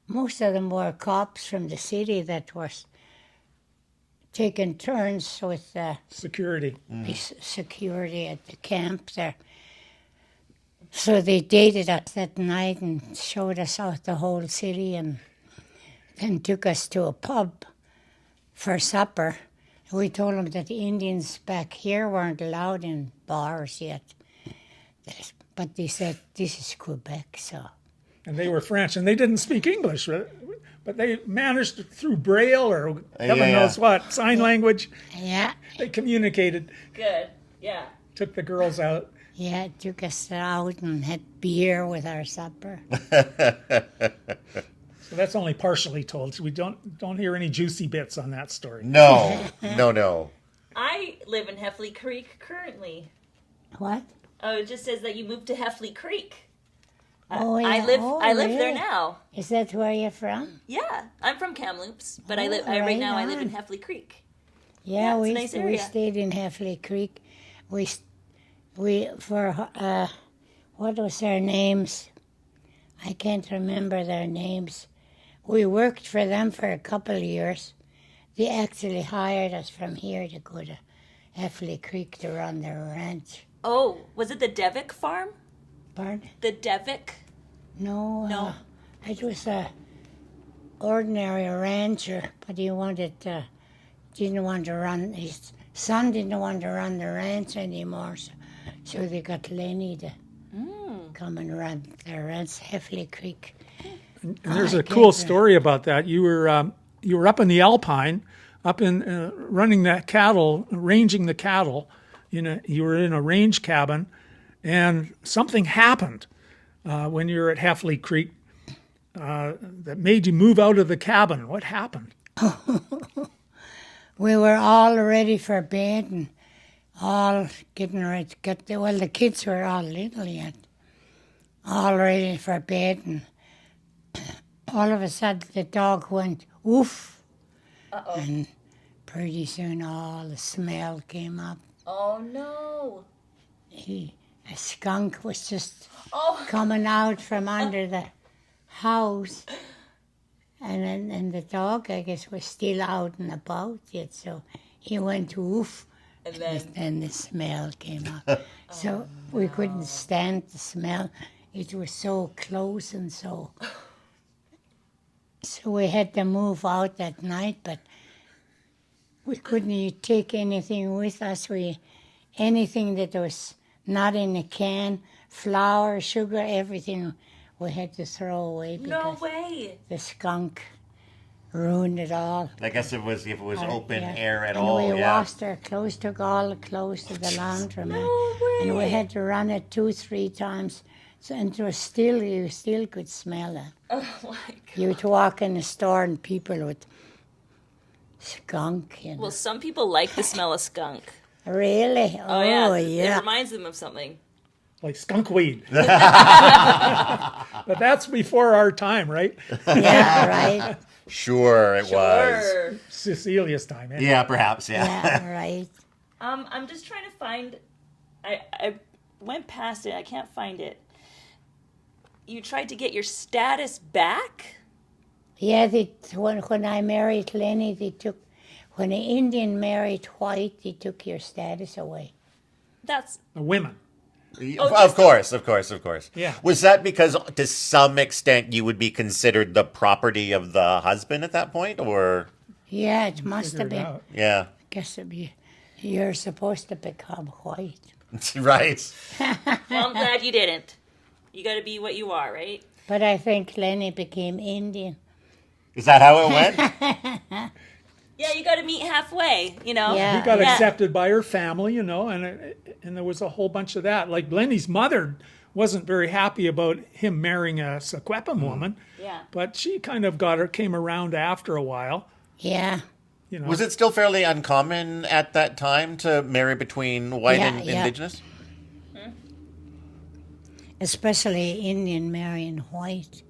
most of them were cops from the city that were taking turns with Security. security at the camp there. So they dated us that night and showed us out the whole city, and then took us to a pub for supper. We told them that the Indians back here weren't allowed in bars yet. But they said, this is Quebec, so. And they were French, and they didn't speak English, but they managed through Braille or heaven knows what, sign language. Yeah, They communicated, Good. Yeah. took the girls out. yeah, took us out and had beer with our supper. So that's only partially told. So we don't hear any juicy bits on that story. No. I live in Heffley Creek currently. What? Oh, it just says that you moved to Heffley Creek. Oh, I yeah. live Oh, I live there really? now. Is that where you're from? Yeah, I'm from Kamloops, but I Oh, live right right now. I live in on. Heffley Creek. Yeah, it's a we nice we area. stayed in Heffley Creek. We what was their names? I can't remember their names. We worked for them for a couple of years. They actually hired us from here to go to Heffley Creek to run their ranch. Oh, was it the Devick farm? Pardon? The Devick? No. No. It was a ordinary rancher, but he didn't want to run. His son didn't want to run the ranch anymore, so they got Lenny to come and run their ranch, Heffley Creek. And there's a I cool can't story about that. You were up in the Alpine, up in running that cattle, ranging the cattle. You were in a range cabin, and something happened when you were at Heffley Creek. that made you move out of the cabin? What happened? We were all ready for bed and all getting ready to get there. Well, the kids were all little yet. All ready for bed, and all of a sudden the dog went woof. And pretty soon all the smell came up. Oh no. A skunk was just Oh. coming out from under the house. And the dog, I guess, was still out and about yet, so he went woof, And then and the smell came up. So we couldn't stand the smell. It was so close and so... So we had to move out that night, but we couldn't take anything with us. Anything that was not in a can, flour, sugar, everything we had to throw away no because way. the skunk ruined it all. I guess if it was open Yeah. air at and all, we yeah. washed our clothes, took all the clothes to the laundromat. No way. And we had to run it 2-3 times. So, and it was still, you still could smell it. Oh my God. You would walk in the store and people would skunk, you know. Well, some people like the smell of skunk. Really? Oh, yeah. It yeah. reminds them of something. Like skunk weed. But that's before our time, right? Yeah, right. Sure, it was. Sure. Cecilia's time. Eh? Yeah, perhaps, yeah. Yeah, right. I'm just trying to find. I went past it. I can't find it. You tried to get your status back? Yeah, when I married Lenny, when an Indian married white, they took your status away. That's The women. Of course. Yeah. Was that because, to some extent, you would be considered the property of the husband at that point, or? Yeah, it must have Figure it been. out. Yeah. Guess you're supposed to become white. Right. well, I'm glad you didn't. You got to be what you are, right? But I think Lenny became Indian. Is that how it went? Yeah, you got to meet halfway. You know. Yeah. He got Yeah. accepted by her family, and there was a whole bunch of that. Like Lenny's mother wasn't very happy about him marrying a Secwepemc woman, Yeah. but she kind of came around after a while. Yeah. You know, Was it still fairly uncommon at that time to marry between white and Yeah. indigenous? Especially Indian marrying white.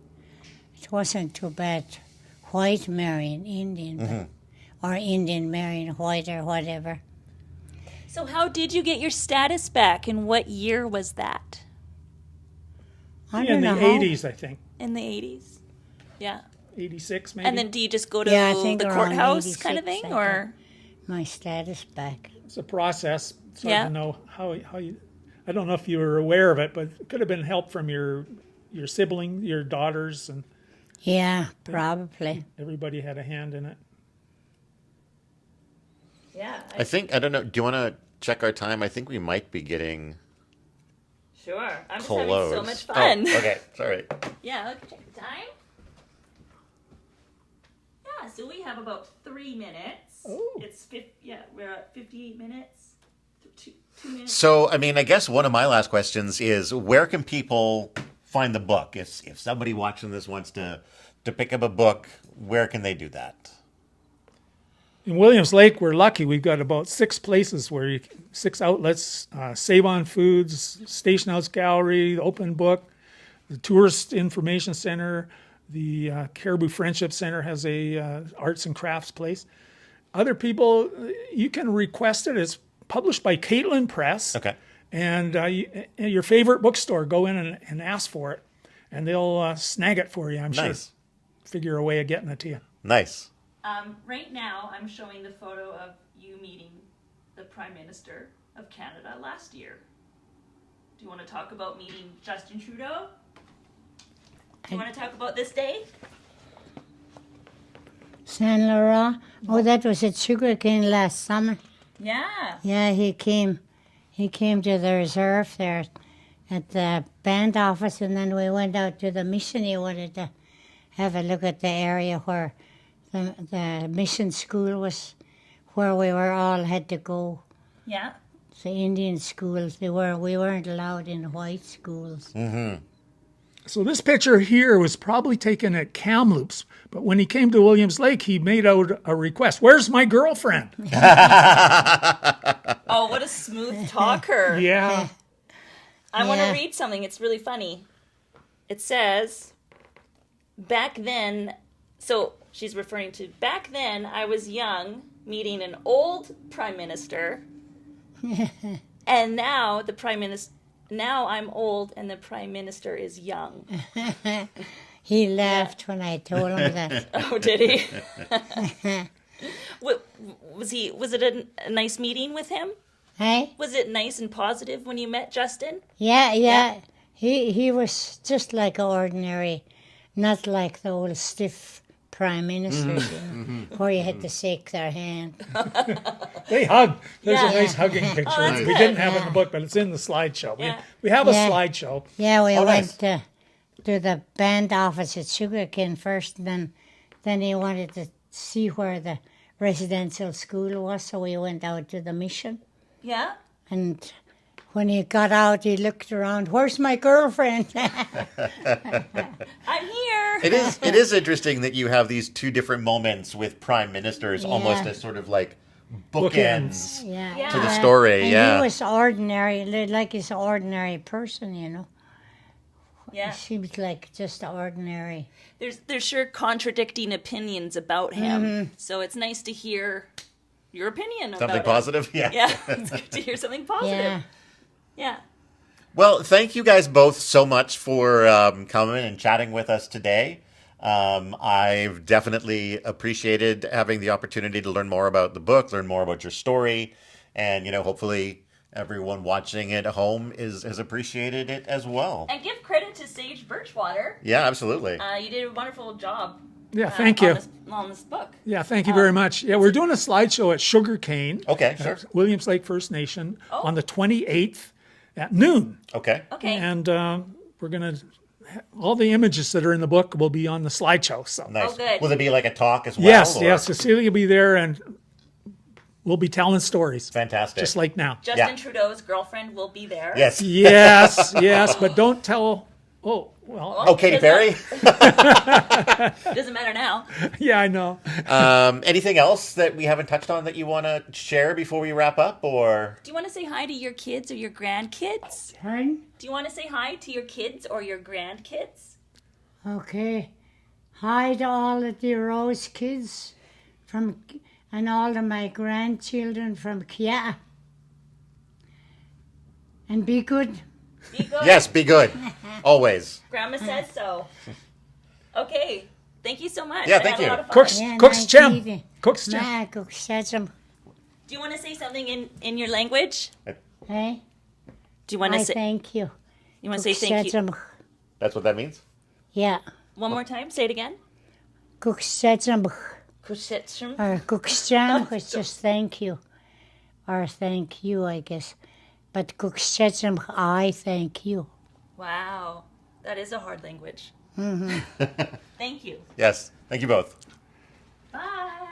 It wasn't too bad white marrying Indian, or Indian marrying white or whatever. So how did you get your status back, and what year was that? I in don't the know how. 80s, I think. In the 80s. Yeah. 86 maybe. And then do you just go to Yeah, I think the around courthouse kind of 86, thing, I or? My status back. It's a process. It's Yeah. hard to know how you. I don't know if you were aware of it, but it could have been help from your sibling, your daughters, and Yeah, probably. everybody had a hand in it. Yeah. I don't know. Do you want to check our time? I think we might be getting Sure. I'm just close. having so much fun. Oh, okay, sorry. Yeah, let's check the time. Yeah, so we have about 3 minutes. Oh. We're at 58 minutes. 2 minutes. So, I mean, I guess one of my last questions is, where can people find the book? If somebody watching this wants to pick up a book, where can they do that? In Williams Lake, we're lucky. We've got about 6 places 6 outlets: Save On Foods, Station House Gallery, the Open Book, the Tourist Information Center, the Caribou Friendship Center has a arts and crafts place. Other people, you can request it. It's published by Caitlin Press. Okay. And your favorite bookstore, go in and ask for it, and they'll snag it for you, I'm sure. Nice. Figure a way of getting it to you. Nice. Right now, I'm showing the photo of you meeting the Prime Minister of Canada last year. Do you want to talk about meeting Justin Trudeau? Do you want to talk about this day? Saint Laurent. Oh, that was at Sugarcane last summer. Yeah. Yeah, he came to the reserve there at the band office, and then we went out to the mission. He wanted to have a look at the area where the mission school was, where we all had to go. Yeah. The Indian schools, we weren't allowed in white schools. So this picture here was probably taken at Kamloops, but when he came to Williams Lake, he made out a request. Where's my girlfriend? Oh, what a smooth talker. Yeah. I want to Yeah. read something. It's really funny. It says, back then, so she's referring to, back then I was young, meeting an old prime minister, and now now I'm old and the prime minister is young. He laughed when I told him that. Oh, did he? Was it a nice meeting with him? Hey? Was it nice and positive when you met Justin? Yeah. He was just like ordinary, not like the old stiff prime ministers, where you had to shake their hand. They hug. There's Yeah. a nice hugging picture. that's We good. didn't have it in the book, but it's in the slideshow. Yeah. We have a Yeah. slideshow. Yeah, we Oh, went nice. to the band office at Sugarcane first, and then he wanted to see where the residential school was, so we went out to the mission. Yeah? And when he got out, he looked around, where's my girlfriend? I'm here. It is interesting that you have these two different moments with prime ministers, almost Yeah. as sort of like Bookends. bookends Yeah. to the Yeah. story. And Yeah. he was ordinary, like he's an ordinary person, you know. Yeah. He seems like just ordinary. There's sure contradicting opinions about him. So it's nice to hear your opinion about Something him. positive. Yeah. Yeah, it's good to hear something positive. Yeah. Yeah. Well, thank you guys both so much for coming and chatting with us today. I've definitely appreciated having the opportunity to learn more about the book, learn more about your story, and hopefully everyone watching it at home has appreciated it as well. And give credit to Sage Birchwater. Yeah, absolutely. You did a wonderful job. Yeah, thank you. On this book. Yeah, thank you very much. Yeah, we're doing a slideshow at Sugarcane, Okay, sure. Williams Lake First Nation, Oh. on the 28th at noon. Okay. Okay. And we're going to, all the images that are in the book will be on the slideshow. So Nice. Oh, good. Will it be like a talk as well? yes, or- yes, Cecilia will be there and we'll be telling stories, Fantastic. just like now. Justin Yeah. Trudeau's girlfriend will be there. Yes. Yes, yes, but don't tell, well, Oh, Katy Perry. Doesn't matter now. yeah, I know. Anything else that we haven't touched on that you want to share before we wrap up, or? Do you want to say hi to your kids or your grandkids? Pardon? Do you want to say hi to your kids or your grandkids? Okay. Hi to all of the Rose kids and all of my grandchildren from Kia. And be good. Be good. Yes, be good. Always. Grandma says so. Okay. Thank you so much. Yeah, I thank had a you. lot of fun. Cook's, Yeah, Cook's nice Gem. meeting. Cook's Gem. Ma, cook some. Do you want to say something in your language? Hey, Do you want I to say? thank you. You want to say thank you Sesam. That's what that means? Yeah. one more time? Say it again. Cook sesam. Kushitshim. Or cook jam, which just thank you. Or thank you, I guess. But cook sesam, I thank you. Wow, that is a hard language. Thank you. Yes. Thank you both.